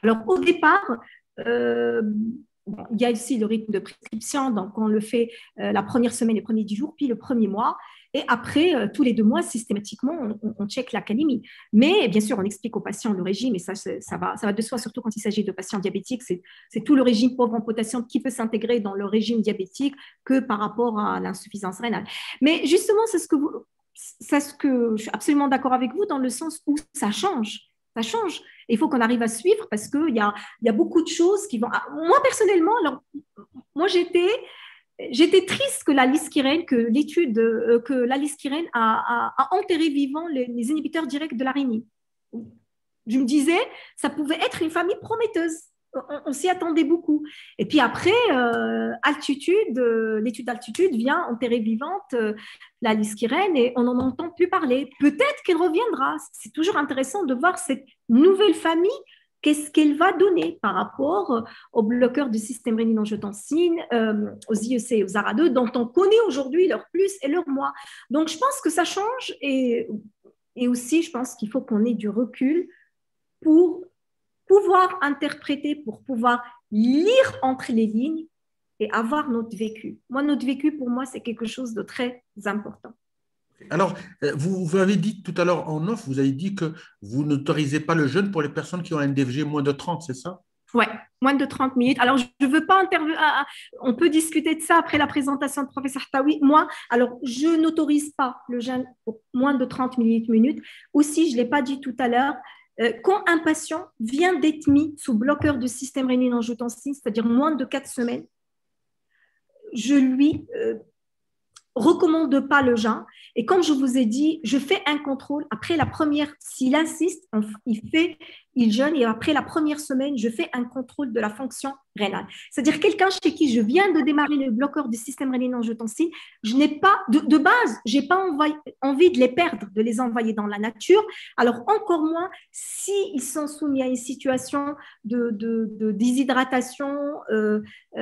Alors au départ, il y a aussi le rythme de prescription, donc on le fait la première semaine, les premiers 10 jours, puis le premier mois. Et après, tous les 2 mois, systématiquement, on check la calémie. Mais bien sûr, on explique aux patients le régime, et ça va de soi, surtout quand il s'agit de patients diabétiques. C'est tout le régime pauvre en potassium qui peut s'intégrer dans le régime diabétique que par rapport à l'insuffisance rénale. Mais justement, c'est ce que je suis absolument d'accord avec vous dans le sens où ça change. Ça change. Et il faut qu'on arrive à suivre parce qu'il y a beaucoup de choses qui vont… Moi, personnellement, moi, j'étais triste que la liskirène, que la liskirène a enterré vivant les inhibiteurs directs de l'arénie. Je me disais, ça pouvait être une famille prometteuse. On s'y attendait beaucoup. Et puis après, l'étude d'altitude vient enterrer vivante la liskirène et on n'en entend plus parler. Peut-être qu'elle reviendra. C'est toujours intéressant de voir cette nouvelle famille. Qu'est-ce qu'elle va donner par rapport aux bloqueurs du système rénine-angiotensine, aux IEC et aux ARA2, dont on connaît aujourd'hui leur plus et leur moins. Donc, je pense que ça change et aussi, je pense qu'il faut qu'on ait du recul pour pouvoir interpréter, pour pouvoir lire entre les lignes et avoir notre vécu. Moi, notre vécu, pour moi, c'est quelque chose de très important. Alors, vous avez dit tout à l'heure en off, vous avez dit que vous n'autorisez pas le jeûne pour les personnes qui ont un DFG moins de 30, c'est ça? Oui, moins de 30 minutes. Alors, je ne veux pas intervenir. On peut discuter de ça après la présentation de professeur Taoui. Moi, alors, je n'autorise pas le jeûne pour moins de 30 minutes. Aussi, je ne l'ai pas dit tout à l'heure, quand un patient vient d'être mis sous bloqueur du système rénine-angiotensine, c'est-à-dire moins de 4 semaines, je lui recommande pas le jeûne. Et comme je vous ai dit, je fais un contrôle. Après la première, s'il insiste, il jeûne et après la première semaine, je fais un contrôle de la fonction rénale. C'est-à-dire quelqu'un chez qui je viens de démarrer le bloqueur du système rénine-angiotensine, je n'ai pas, de base, je n'ai pas envie de les perdre, de les envoyer dans la nature. Alors encore moins s'ils sont soumis à une situation de déshydratation,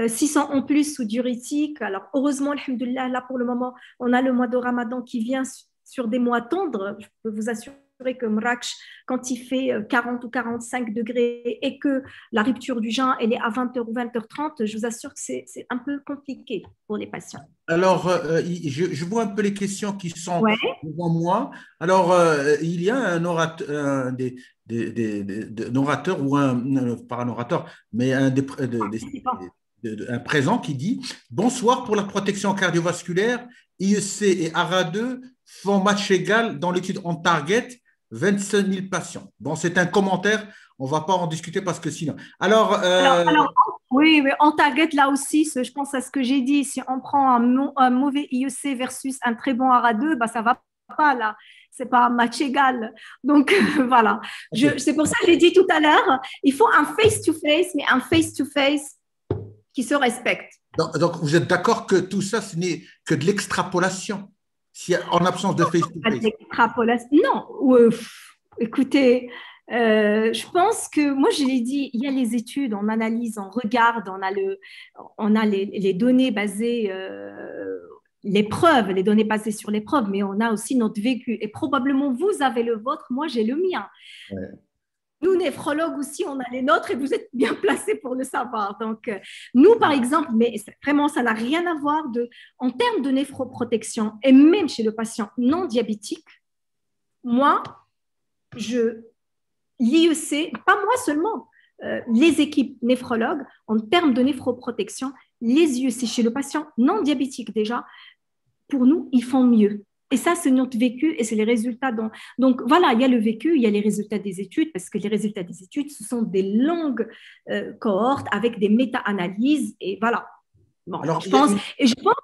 s'ils sont en plus sous diurétique. Alors heureusement, alhamdoulilah, là pour le moment, on a le mois de Ramadan qui vient sur des mois tendres. Je peux vous assurer que Mrakch, quand il fait 40 ou 45 degrés et que la rupture du jeûne elle est à 20h ou 20h30, je vous assure que c'est un peu compliqué pour les patients. Alors, je vois un peu les questions qui sont devant moi. Alors, il y a un orateur, un orateur ou pas un orateur, mais un présent qui dit « Bonsoir, pour la protection cardiovasculaire, IEC et ARA2 font match égal dans l'étude On Target, 25 000 patients. » Bon, c'est un commentaire, on ne va pas en discuter parce que sinon… Alors, oui, mais On Target, là aussi, je pense à ce que j'ai dit, si on prend un mauvais IEC versus un très bon ARA2, bah, ça ne va pas là. Ce n'est pas un match égal. Donc, voilà. C'est pour ça que j'ai dit tout à l'heure, il faut un face-to-face, mais un face-to-face qui se respecte. Donc, vous êtes d'accord que tout ça, ce n'est que de l'extrapolation en absence de face-to-face? Non, écoutez, je pense que, moi je l'ai dit, il y a les études, on analyse, on regarde, on a les données basées les preuves, les données basées sur les preuves, mais on a aussi notre vécu. Et probablement, vous avez le vôtre, moi, j'ai le mien. Ouais. Nous, néphrologues aussi, on a les nôtres et vous êtes bien placés pour le savoir. Donc, nous, par exemple, mais vraiment, ça n'a rien à voir en termes de néphroprotection et même chez le patient non diabétique, moi, l'IEC, pas moi seulement, les équipes néphrologues, en termes de néphroprotection, les IEC chez le patient non diabétique déjà, pour nous, ils font mieux. Et ça, c'est notre vécu et c'est les résultats. Donc, voilà, il y a le vécu, il y a les résultats des études, parce que les résultats des études, ce sont des longues cohortes avec des méta-analyses. Et voilà. Bon, Alors, je pense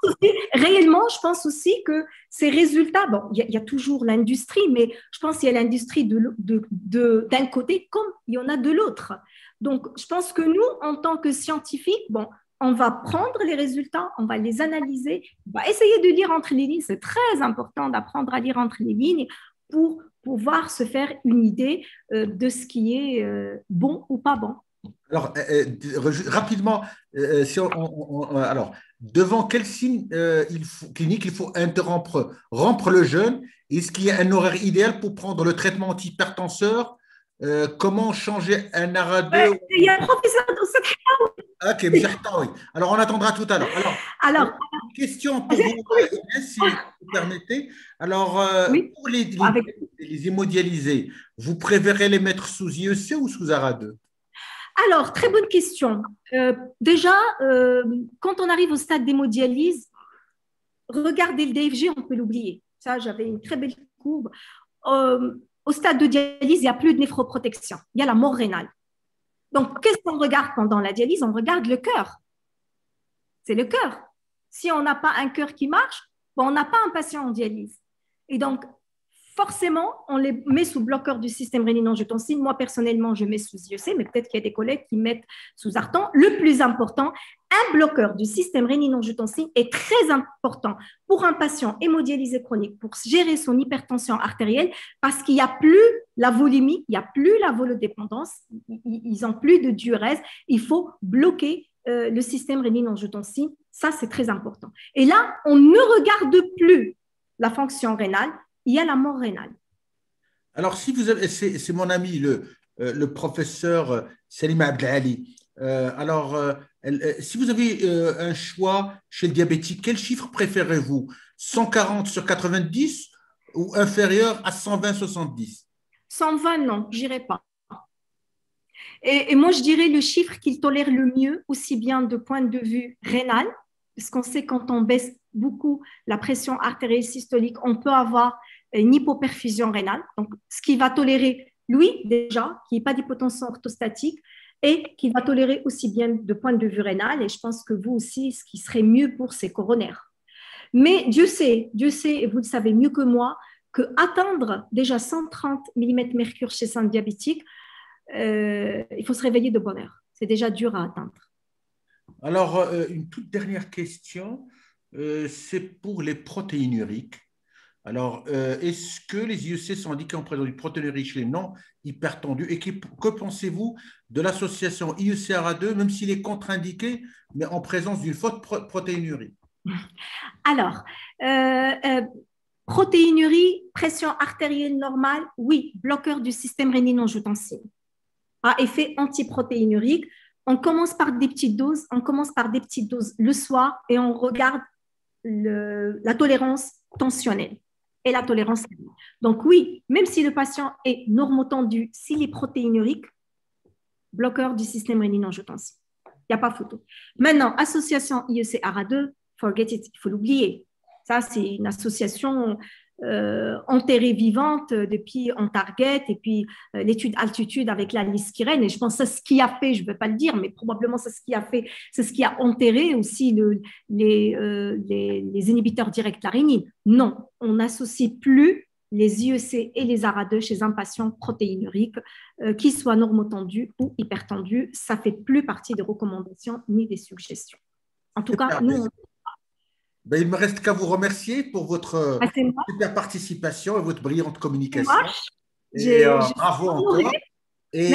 aussi, réellement, je pense aussi que ces résultats, bon, il y a toujours l'industrie, mais je pense qu'il y a l'industrie d'un côté comme il y en a de l'autre. Donc, je pense que nous, en tant que scientifiques, bon, on va prendre les résultats, on va les analyser, on va essayer de lire entre les lignes. C'est très important d'apprendre à lire entre les lignes pour pouvoir se faire une idée de ce qui est bon ou pas bon. Alors, rapidement, alors, devant quel signe clinique il faut rompre le jeûne? Est-ce qu'il y a un horaire idéal pour prendre le traitement antihypertenseur? Comment changer un ARA2? Il y a un professeur de cette Ok, oui. Alors, on attendra tout à l'heure. Alors, une question pour vous, Inès, si vous permettez. Alors, oui, pour les hémodialysés, vous préférez les mettre sous IEC ou sous ARA2? Alors, très bonne question. Déjà, quand on arrive au stade d'hémodialyse, regardez le DFG, on peut l'oublier. Ça, j'avais une très belle courbe. Au stade de dialyse, il n'y a plus de néphroprotection. Il y a la mort rénale. Donc, qu'est-ce qu'on regarde pendant la dialyse? On regarde le cœur. C'est le cœur. Si on n'a pas un cœur qui marche, bon, on n'a pas un patient en dialyse. Et donc, forcément, on les met sous bloqueur du système rénine-angiotensine. Moi, personnellement, je mets sous IEC, mais peut-être qu'il y a des collègues qui mettent sous Artan. Le plus important, un bloqueur du système rénine-angiotensine est très important pour un patient hémodialysé chronique, pour gérer son hypertension artérielle, parce qu'il n'y a plus la volémie, il n'y a plus la volodépendance, ils n'ont plus de diurèse. Il faut bloquer le système rénine-angiotensine. Ça, c'est très important. Et là, on ne regarde plus la fonction rénale, il y a la mort rénale. Alors, si vous avez, c'est mon ami, le professeur Salima Abdelali. Si vous avez un choix chez le diabétique, quel chiffre préférez-vous? 140 sur 90 ou inférieur à 120-70? 120, non, je n'irai pas. Et moi, je dirais le chiffre qu'il tolère le mieux, aussi bien de point de vue rénal, parce qu'on sait quand on baisse beaucoup la pression artérielle systolique, on peut avoir une hypoperfusion rénale. Donc, ce qui va tolérer, lui, déjà, qui n'est pas d'hypotension orthostatique, et qui va tolérer aussi bien de point de vue rénal, et je pense que vous aussi, ce qui serait mieux pour ses coronaires. Mais Dieu sait, et vous le savez mieux que moi, qu'atteindre déjà 130 mm mercure chez un diabétique, il faut se réveiller de bonne heure. C'est déjà dur à atteindre. Alors, une toute dernière question, c'est pour les protéinuriques. Alors, est-ce que les IEC sont indiqués en présence d'une protéinurie chez les non hypertendus? Et que pensez-vous de l'association IEC-ARA2, même s'il est contre-indiqué, mais en présence d'une forte protéinurie? Alors, protéinurie, pression artérielle normale, oui, bloqueur du système rénine-angiotensine. À effet antiprotéinurique, on commence par des petites doses, le soir et on regarde la tolérance tensionnelle et la tolérance. Donc oui, même si le patient est normotendu, s'il est protéinurique, bloqueur du système rénine-angiotensine. Il n'y a pas photo. Maintenant, association IEC-ARA2, forget it, il faut l'oublier. Ça, c'est une association enterrée vivante depuis en target et puis l'étude altitude avec la liskirène. Et je pense que c'est ce qui a fait, je ne vais pas le dire, mais probablement c'est ce qui a fait, c'est ce qui a enterré aussi les inhibiteurs directs de la rénine. Non, on n'associe plus les IEC et les ARA2 chez un patient protéinurique, qui soit normotendu ou hypertendu. Ça ne fait plus partie des recommandations ni des suggestions. En tout cas, nous, ben, il ne me reste qu'à vous remercier pour votre super participation et votre brillante communication. Et bravo encore. Et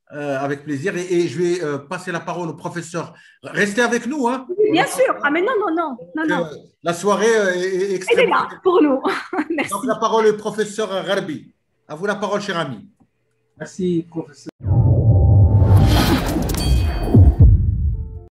avec plaisir. Et je vais passer la parole au professeur. Restez avec nous. Hein. Bien sûr. Ah, mais non. La soirée est extrêmement… Elle est là pour nous. Merci. Donc, la parole est au professeur Gharbi. À vous la parole, cher ami. Merci, professeur.